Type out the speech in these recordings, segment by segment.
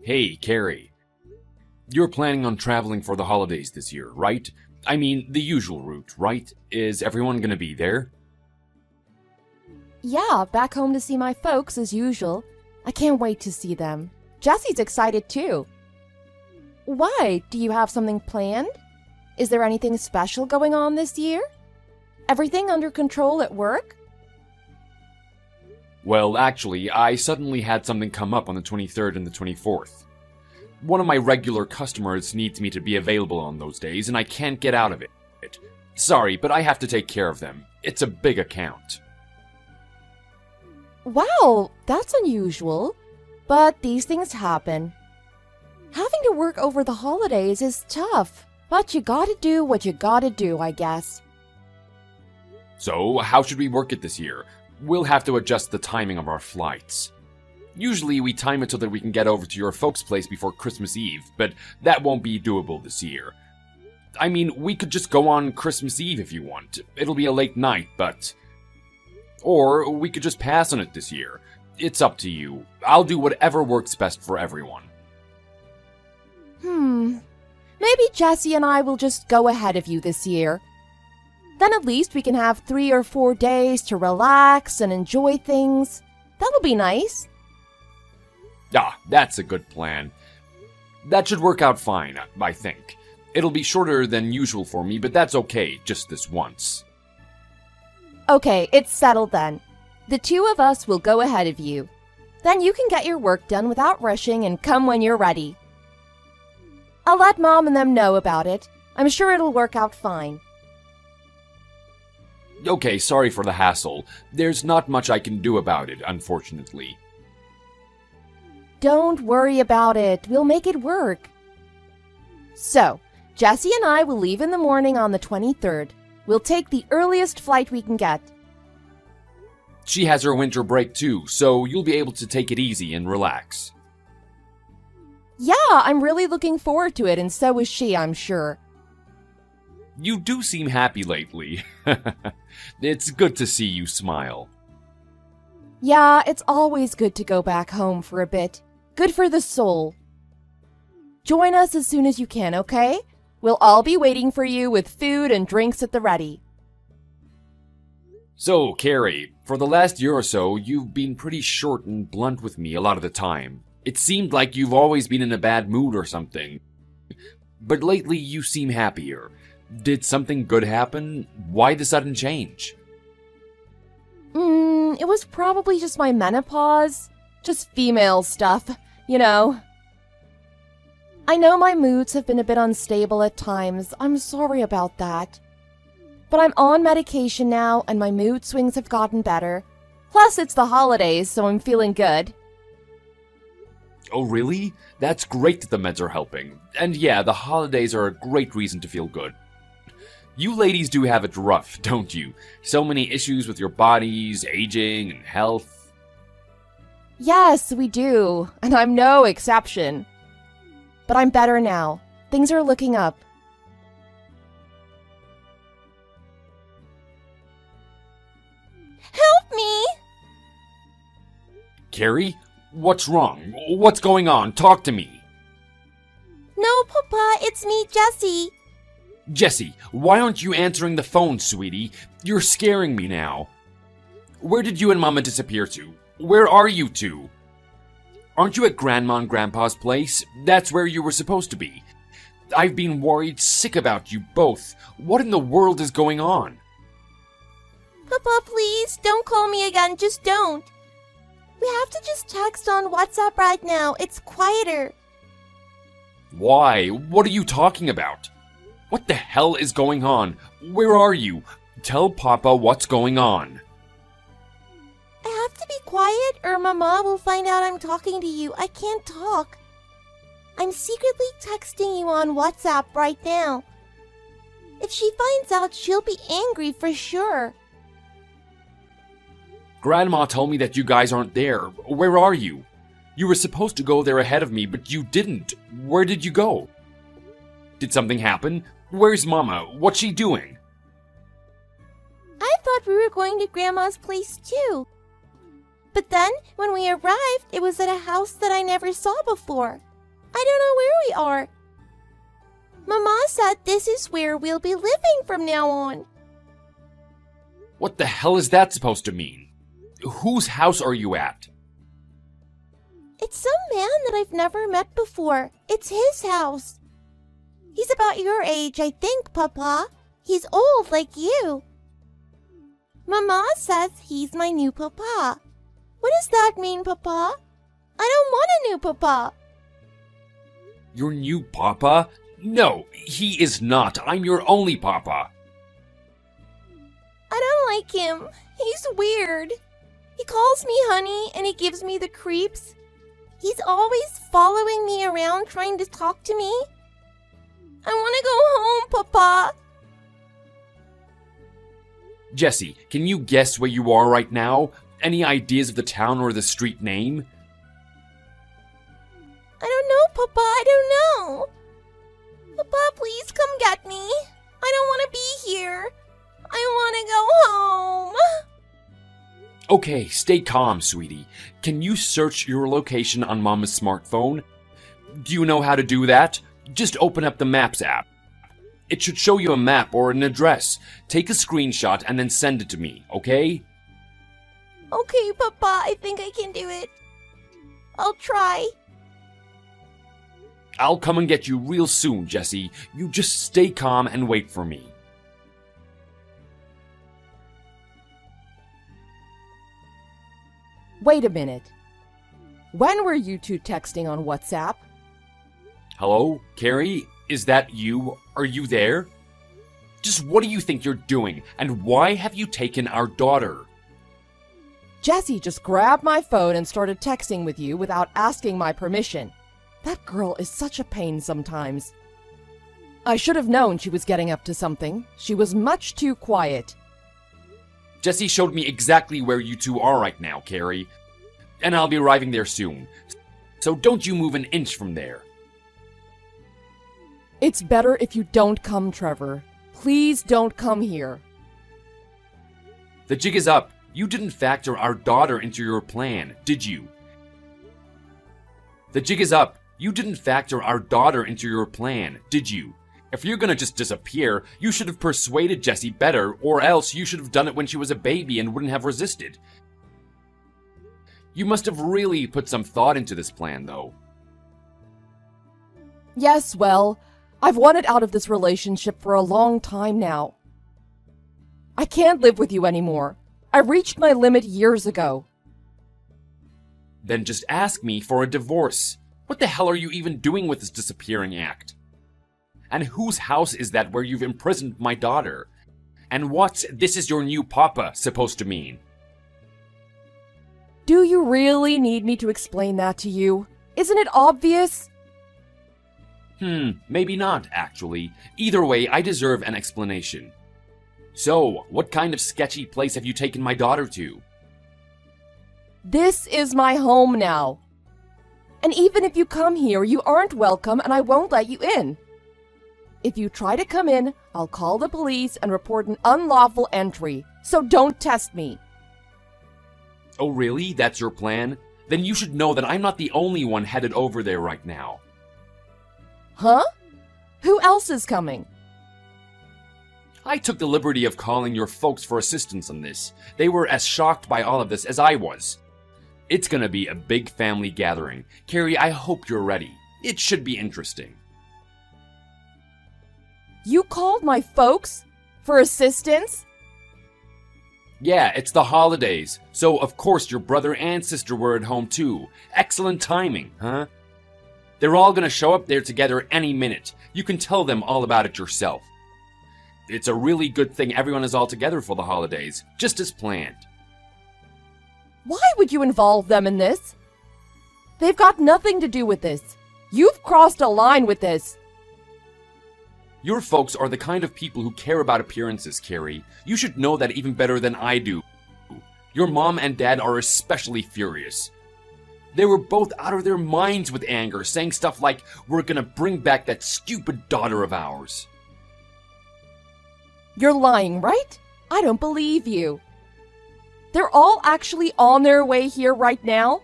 Hey, Carrie. You're planning on traveling for the holidays this year, right? I mean, the usual route, right? Is everyone gonna be there? Yeah, back home to see my folks as usual. I can't wait to see them. Jesse's excited too. Why? Do you have something planned? Is there anything special going on this year? Everything under control at work? Well, actually, I suddenly had something come up on the 23rd and the 24th. One of my regular customers needs me to be available on those days, and I can't get out of it. Sorry, but I have to take care of them. It's a big account. Wow, that's unusual. But these things happen. Having to work over the holidays is tough, but you gotta do what you gotta do, I guess. So, how should we work it this year? We'll have to adjust the timing of our flights. Usually we time it so that we can get over to your folks' place before Christmas Eve, but that won't be doable this year. I mean, we could just go on Christmas Eve if you want. It'll be a late night, but... Or we could just pass on it this year. It's up to you. I'll do whatever works best for everyone. Maybe Jesse and I will just go ahead of you this year. Then at least we can have 3 or 4 days to relax and enjoy things. That'll be nice. Ah, that's a good plan. That should work out fine, I think. It'll be shorter than usual for me, but that's okay, just this once. Okay, it's settled then. The 2 of us will go ahead of you. Then you can get your work done without rushing and come when you're ready. I'll let Mom and them know about it. I'm sure it'll work out fine. Okay, sorry for the hassle. There's not much I can do about it, unfortunately. Don't worry about it. We'll make it work. So, Jesse and I will leave in the morning on the 23rd. We'll take the earliest flight we can get. She has her winter break too, so you'll be able to take it easy and relax. Yeah, I'm really looking forward to it, and so is she, I'm sure. You do seem happy lately. It's good to see you smile. Yeah, it's always good to go back home for a bit. Good for the soul. Join us as soon as you can, okay? We'll all be waiting for you with food and drinks at the ready. So, Carrie, for the last year or so, you've been pretty short and blunt with me a lot of the time. It seemed like you've always been in a bad mood or something. But lately, you seem happier. Did something good happen? Why the sudden change? It was probably just my menopause. Just female stuff, you know. I know my moods have been a bit unstable at times. I'm sorry about that. But I'm on medication now, and my mood swings have gotten better. Plus, it's the holidays, so I'm feeling good. Oh, really? That's great that the meds are helping. And yeah, the holidays are a great reason to feel good. You ladies do have it rough, don't you? So many issues with your bodies, aging, and health. Yes, we do, and I'm no exception. But I'm better now. Things are looking up. Help me! Carrie? What's wrong? What's going on? Talk to me. No, Papa, it's me, Jessie. Jessie, why aren't you answering the phone, sweetie? You're scaring me now. Where did you and Mama disappear to? Where are you two? Aren't you at Grandma and Grandpa's place? That's where you were supposed to be. I've been worried sick about you both. What in the world is going on? Papa, please, don't call me again, just don't. We have to just text on WhatsApp right now. It's quieter. Why? What are you talking about? What the hell is going on? Where are you? Tell Papa what's going on. I have to be quiet or Mama will find out I'm talking to you. I can't talk. I'm secretly texting you on WhatsApp right now. If she finds out, she'll be angry for sure. Grandma told me that you guys aren't there. Where are you? You were supposed to go there ahead of me, but you didn't. Where did you go? Did something happen? Where's Mama? What's she doing? I thought we were going to Grandma's place too. But then, when we arrived, it was at a house that I never saw before. I don't know where we are. Mama said this is where we'll be living from now on. What the hell is that supposed to mean? Whose house are you at? It's some man that I've never met before. It's his house. He's about your age, I think, Papa. He's old like you. Mama says he's my new papa. What does that mean, Papa? I don't want a new papa. Your new papa? No, he is not. I'm your only papa. I don't like him. He's weird. He calls me honey and he gives me the creeps. He's always following me around trying to talk to me. I want to go home, Papa. Jessie, can you guess where you are right now? Any ideas of the town or the street name? I don't know, Papa. I don't know. Papa, please come get me. I don't want to be here. I want to go home. Okay, stay calm, sweetie. Can you search your location on Mama's smartphone? Do you know how to do that? Just open up the Maps app. It should show you a map or an address. Take a screenshot and then send it to me, okay? Okay, Papa, I think I can do it. I'll try. I'll come and get you real soon, Jessie. You just stay calm and wait for me. Wait a minute. When were you two texting on WhatsApp? Hello, Carrie? Is that you? Are you there? Just what do you think you're doing? And why have you taken our daughter? Jessie just grabbed my phone and started texting with you without asking my permission. That girl is such a pain sometimes. I should have known she was getting up to something. She was much too quiet. Jessie showed me exactly where you two are right now, Carrie. And I'll be arriving there soon. So don't you move an inch from there. It's better if you don't come, Trevor. Please don't come here. The jig is up. You didn't factor our daughter into your plan, did you? The jig is up. You didn't factor our daughter into your plan, did you? If you're gonna just disappear, you should have persuaded Jessie better, or else you should have done it when she was a baby and wouldn't have resisted. You must have really put some thought into this plan, though. Yes, well, I've wanted out of this relationship for a long time now. I can't live with you anymore. I reached my limit years ago. Then just ask me for a divorce. What the hell are you even doing with this disappearing act? And whose house is that where you've imprisoned my daughter? And what's "this is your new papa" supposed to mean? Do you really need me to explain that to you? Isn't it obvious? Maybe not, actually. Either way, I deserve an explanation. So, what kind of sketchy place have you taken my daughter to? This is my home now. And even if you come here, you aren't welcome and I won't let you in. If you try to come in, I'll call the police and report an unlawful entry. So don't test me. Oh really? That's your plan? Then you should know that I'm not the only one headed over there right now. Huh? Who else is coming? I took the liberty of calling your folks for assistance on this. They were as shocked by all of this as I was. It's gonna be a big family gathering. Carrie, I hope you're ready. It should be interesting. You called my folks? For assistance? Yeah, it's the holidays, so of course your brother and sister were at home too. Excellent timing, huh? They're all gonna show up there together any minute. You can tell them all about it yourself. It's a really good thing everyone is all together for the holidays, just as planned. Why would you involve them in this? They've got nothing to do with this. You've crossed a line with this. Your folks are the kind of people who care about appearances, Carrie. You should know that even better than I do. Your mom and dad are especially furious. They were both out of their minds with anger, saying stuff like, "We're gonna bring back that stupid daughter of ours." You're lying, right? I don't believe you. They're all actually on their way here right now?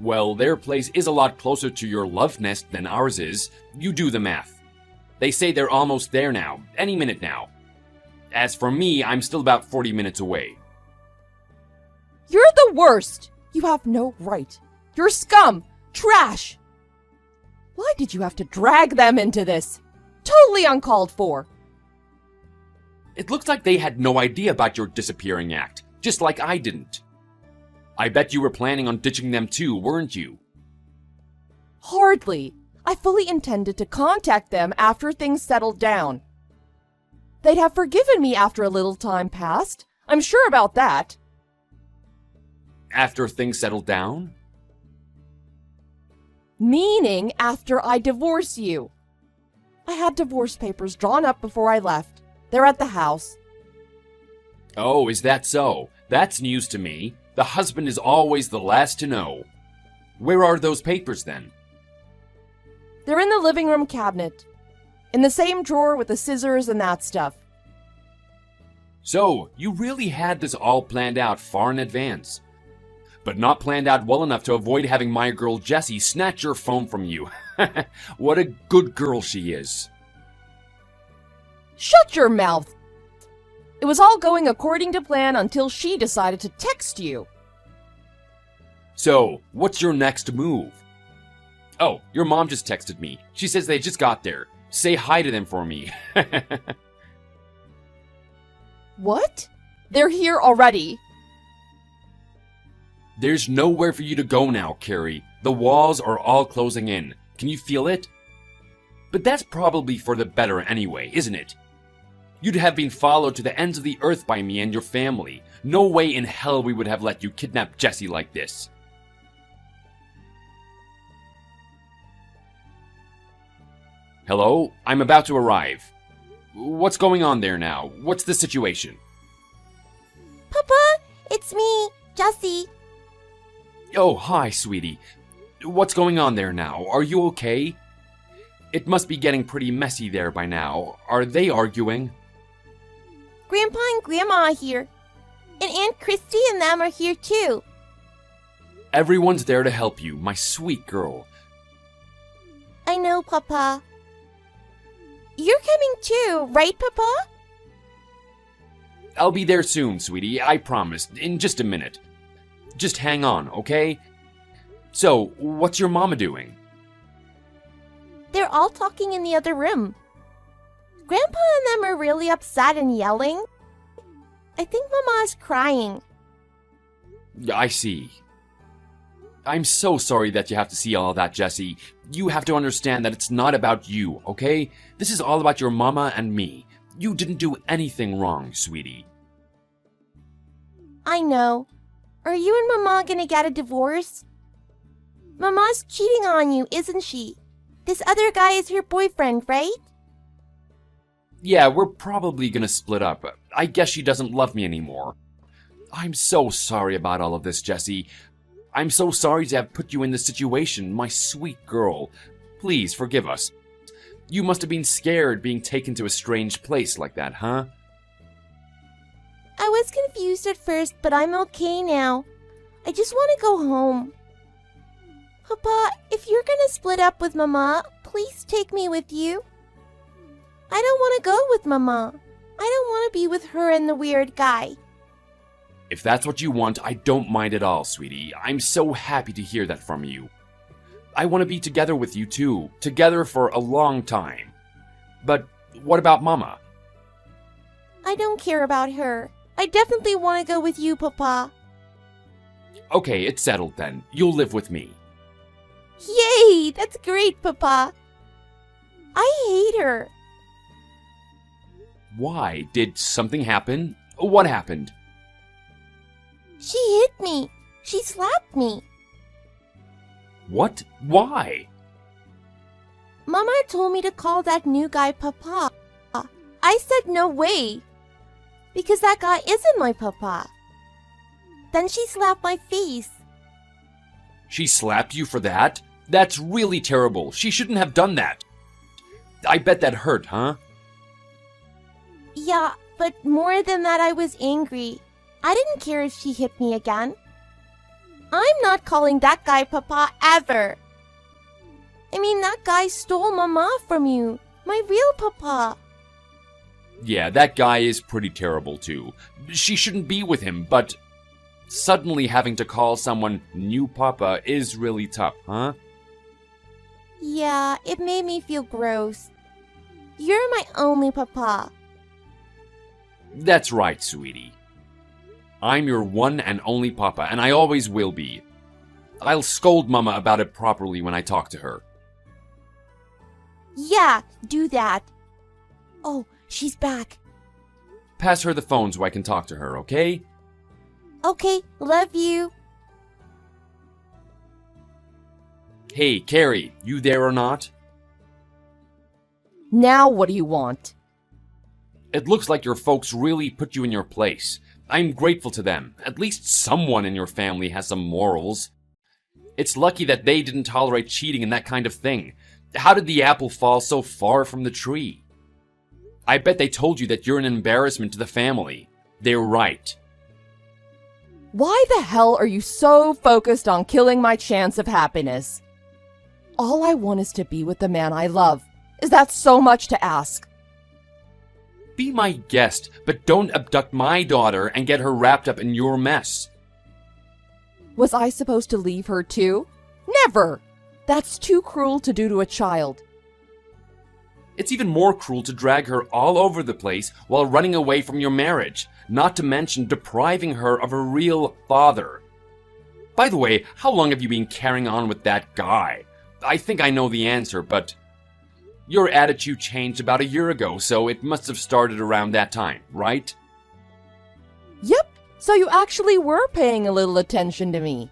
Well, their place is a lot closer to your love nest than ours is. You do the math. They say they're almost there now, any minute now. As for me, I'm still about 40 minutes away. You're the worst! You have no right. You're scum! Trash! Why did you have to drag them into this? Totally uncalled for. It looks like they had no idea about your disappearing act, just like I didn't. I bet you were planning on ditching them too, weren't you? Hardly. I fully intended to contact them after things settled down. They'd have forgiven me after a little time passed. I'm sure about that. After things settled down? Meaning after I divorce you. I had divorce papers drawn up before I left. They're at the house. Oh, is that so? That's news to me. The husband is always the last to know. Where are those papers then? They're in the living room cabinet. In the same drawer with the scissors and that stuff. So, you really had this all planned out far in advance. But not planned out well enough to avoid having my girl Jessie snatch your phone from you. What a good girl she is. Shut your mouth! It was all going according to plan until she decided to text you. So, what's your next move? Oh, your mom just texted me. She says they just got there. Say hi to them for me. What? They're here already. There's nowhere for you to go now, Carrie. The walls are all closing in. Can you feel it? But that's probably for the better anyway, isn't it? You'd have been followed to the ends of the earth by me and your family. No way in hell we would have let you kidnap Jessie like this. Hello? I'm about to arrive. What's going on there now? What's the situation? Papa, it's me, Jessie. Oh, hi, sweetie. What's going on there now? Are you okay? It must be getting pretty messy there by now. Are they arguing? Grandpa and Grandma are here. And Aunt Christy and them are here too. Everyone's there to help you, my sweet girl. I know, Papa. You're coming too, right, Papa? I'll be there soon, sweetie, I promise. In just a minute. Just hang on, okay? So, what's your mama doing? They're all talking in the other room. Grandpa and them are really upset and yelling. I think Mama's crying. I see. I'm so sorry that you have to see all that, Jessie. You have to understand that it's not about you, okay? This is all about your mama and me. You didn't do anything wrong, sweetie. I know. Are you and Mama gonna get a divorce? Mama's cheating on you, isn't she? This other guy is your boyfriend, right? Yeah, we're probably gonna split up. I guess she doesn't love me anymore. I'm so sorry about all of this, Jessie. I'm so sorry to have put you in this situation, my sweet girl. Please forgive us. You must have been scared being taken to a strange place like that, huh? I was confused at first, but I'm okay now. I just want to go home. Papa, if you're gonna split up with Mama, please take me with you. I don't want to go with Mama. I don't want to be with her and the weird guy. If that's what you want, I don't mind at all, sweetie. I'm so happy to hear that from you. I want to be together with you too, together for a long time. But what about Mama? I don't care about her. I definitely want to go with you, Papa. Okay, it's settled then. You'll live with me. Yay! That's great, Papa. I hate her. Why? Did something happen? What happened? She hit me. She slapped me. What? Why? Mama told me to call that new guy Papa. I said no way. Because that guy isn't my Papa. Then she slapped my face. She slapped you for that? That's really terrible. She shouldn't have done that. I bet that hurt, huh? Yeah, but more than that, I was angry. I didn't care if she hit me again. I'm not calling that guy Papa ever. I mean, that guy stole Mama from you. My real Papa. Yeah, that guy is pretty terrible too. She shouldn't be with him, but suddenly having to call someone new Papa is really tough, huh? Yeah, it made me feel gross. You're my only Papa. That's right, sweetie. I'm your one and only Papa, and I always will be. I'll scold Mama about it properly when I talk to her. Yeah, do that. Oh, she's back. Pass her the phone so I can talk to her, okay? Okay, love you. Hey, Carrie, you there or not? Now what do you want? It looks like your folks really put you in your place. I'm grateful to them. At least someone in your family has some morals. It's lucky that they didn't tolerate cheating and that kind of thing. How did the apple fall so far from the tree? I bet they told you that you're an embarrassment to the family. They're right. Why the hell are you so focused on killing my chance of happiness? All I want is to be with the man I love. Is that so much to ask? Be my guest, but don't abduct my daughter and get her wrapped up in your mess. Was I supposed to leave her too? Never! That's too cruel to do to a child. It's even more cruel to drag her all over the place while running away from your marriage, not to mention depriving her of a real father. By the way, how long have you been carrying on with that guy? I think I know the answer, but your attitude changed about a year ago, so it must have started around that time, right? Yep, so you actually were paying a little attention to me.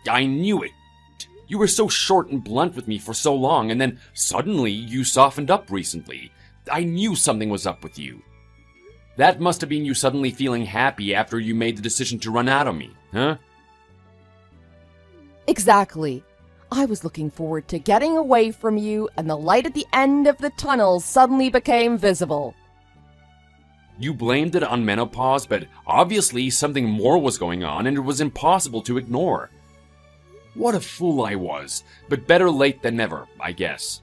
I knew it. You were so short and blunt with me for so long, and then suddenly you softened up recently. I knew something was up with you. That must have been you suddenly feeling happy after you made the decision to run out on me, huh? Exactly. I was looking forward to getting away from you, and the light at the end of the tunnel suddenly became visible. You blamed it on menopause, but obviously something more was going on, and it was impossible to ignore. What a fool I was, but better late than never, I guess.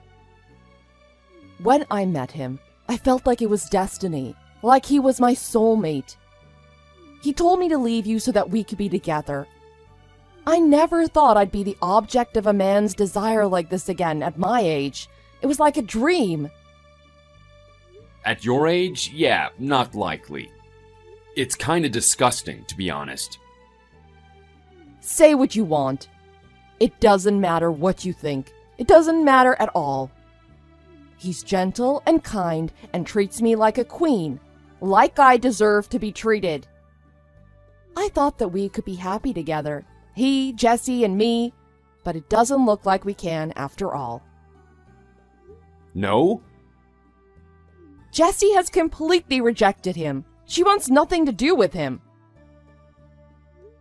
When I met him, I felt like it was destiny, like he was my soulmate. He told me to leave you so that we could be together. I never thought I'd be the object of a man's desire like this again at my age. It was like a dream. At your age, yeah, not likely. It's kinda disgusting, to be honest. Say what you want. It doesn't matter what you think. It doesn't matter at all. He's gentle and kind and treats me like a queen, like I deserve to be treated. I thought that we could be happy together. He, Jesse, and me, but it doesn't look like we can after all. No? Jessie has completely rejected him. She wants nothing to do with him.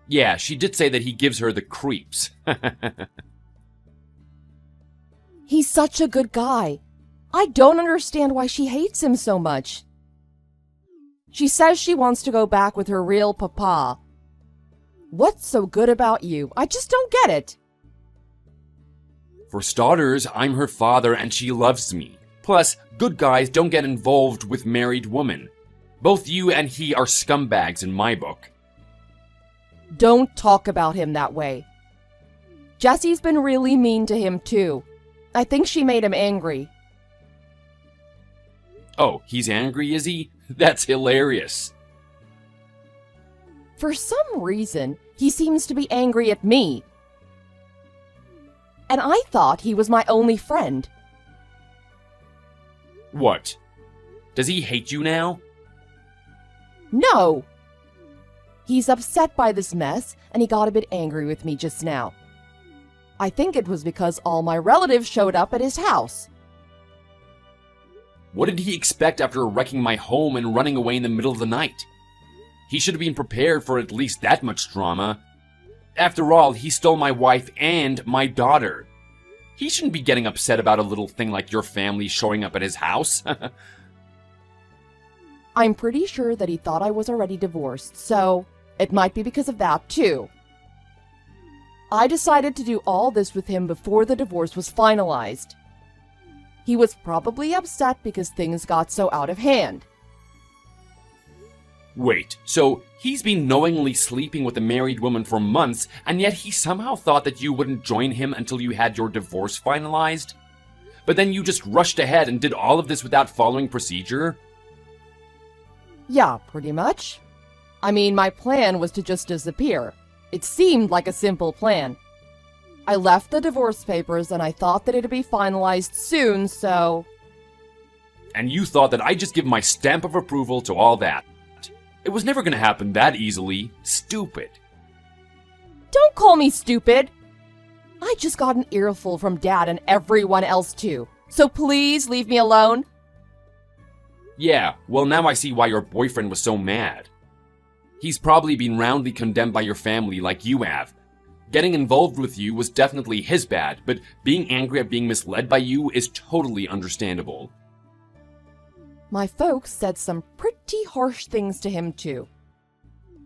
Yeah, she did say that he gives her the creeps. He's such a good guy. I don't understand why she hates him so much. She says she wants to go back with her real papa. What's so good about you? I just don't get it. For starters, I'm her father and she loves me. Plus, good guys don't get involved with married women. Both you and he are scumbags in my book. Don't talk about him that way. Jessie's been really mean to him too. I think she made him angry. Oh, he's angry, is he? That's hilarious. For some reason, he seems to be angry at me. And I thought he was my only friend. What? Does he hate you now? No! He's upset by this mess, and he got a bit angry with me just now. I think it was because all my relatives showed up at his house. What did he expect after wrecking my home and running away in the middle of the night? He should have been prepared for at least that much drama. After all, he stole my wife and my daughter. He shouldn't be getting upset about a little thing like your family showing up at his house. I'm pretty sure that he thought I was already divorced, so it might be because of that too. I decided to do all this with him before the divorce was finalized. He was probably upset because things got so out of hand. Wait, so he's been knowingly sleeping with a married woman for months, and yet he somehow thought that you wouldn't join him until you had your divorce finalized? But then you just rushed ahead and did all of this without following procedure? Yeah, pretty much. I mean, my plan was to just disappear. It seemed like a simple plan. I left the divorce papers and I thought that it'd be finalized soon, so... And you thought that I'd just give my stamp of approval to all that? It was never gonna happen that easily. Stupid. Don't call me stupid! I just got an earful from Dad and everyone else too. So please leave me alone. Yeah, well now I see why your boyfriend was so mad. He's probably been roundly condemned by your family like you have. Getting involved with you was definitely his bad, but being angry at being misled by you is totally understandable. My folks said some pretty harsh things to him too.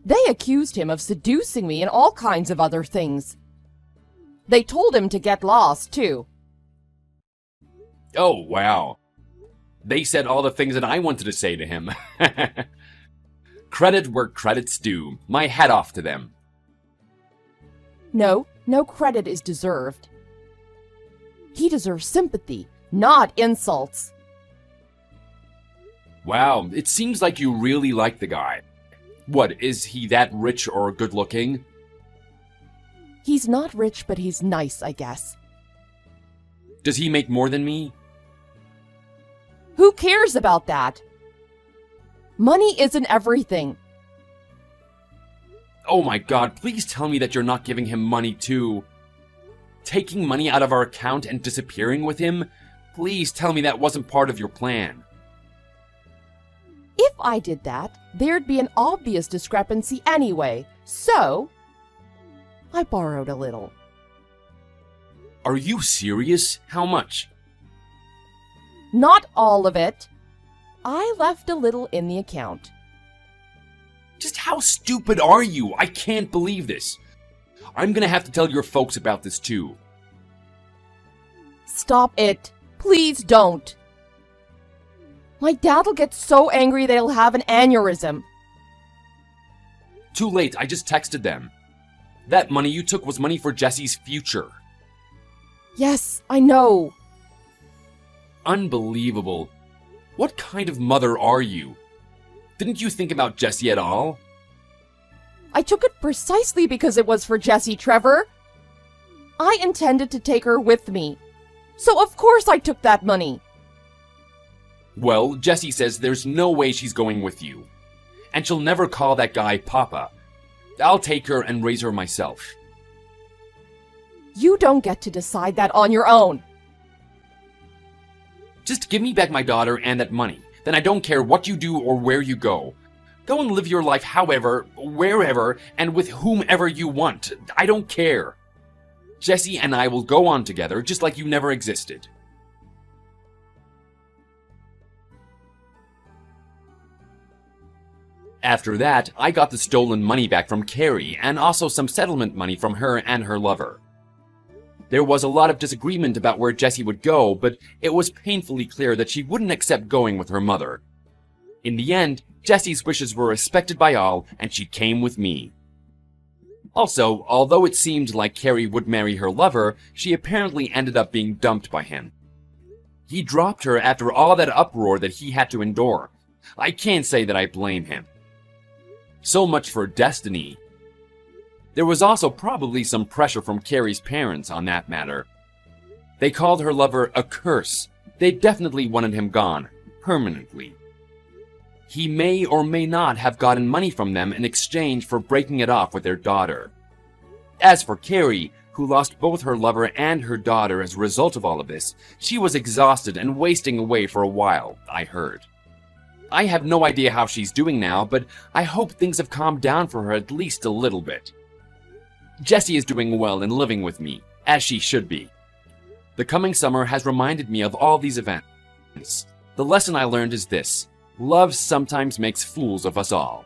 They accused him of seducing me and all kinds of other things. They told him to get lost too. Oh, wow. They said all the things that I wanted to say to him. Credit where credit's due. My hat off to them. No credit is deserved. He deserves sympathy, not insults. Wow, it seems like you really like the guy. What, is he that rich or good looking? He's not rich, but he's nice, I guess. Does he make more than me? Who cares about that? Money isn't everything. Oh my god, please tell me that you're not giving him money too. Taking money out of our account and disappearing with him? Please tell me that wasn't part of your plan. If I did that, there'd be an obvious discrepancy anyway, so I borrowed a little. Are you serious? How much? Not all of it. I left a little in the account. Just how stupid are you? I can't believe this. I'm gonna have to tell your folks about this too. Stop it. Please don't. My dad'll get so angry that he'll have an aneurysm. Too late, I just texted them. That money you took was money for Jesse's future. Yes, I know. Unbelievable. What kind of mother are you? Didn't you think about Jesse at all? I took it precisely because it was for Jessie, Trevor. I intended to take her with me. So of course I took that money. Well, Jessie says there's no way she's going with you. And she'll never call that guy Papa. I'll take her and raise her myself. You don't get to decide that on your own. Just give me back my daughter and that money. Then I don't care what you do or where you go. Go and live your life however, wherever, and with whomever you want. I don't care. Jessie and I will go on together just like you never existed. After that, I got the stolen money back from Carrie, and also some settlement money from her and her lover. There was a lot of disagreement about where Jessie would go, but it was painfully clear that she wouldn't accept going with her mother. In the end, Jessie's wishes were respected by all, and she came with me. Also, although it seemed like Carrie would marry her lover, she apparently ended up being dumped by him. He dropped her after all that uproar that he had to endure. I can't say that I blame him. So much for destiny. There was also probably some pressure from Carrie's parents on that matter. They called her lover a curse. They definitely wanted him gone, permanently. He may or may not have gotten money from them in exchange for breaking it off with their daughter. As for Carrie, who lost both her lover and her daughter as a result of all of this, she was exhausted and wasting away for a while, I heard. I have no idea how she's doing now, but I hope things have calmed down for her at least a little bit. Jessie is doing well and living with me, as she should be. The coming summer has reminded me of all these events. The lesson I learned is this: love sometimes makes fools of us all.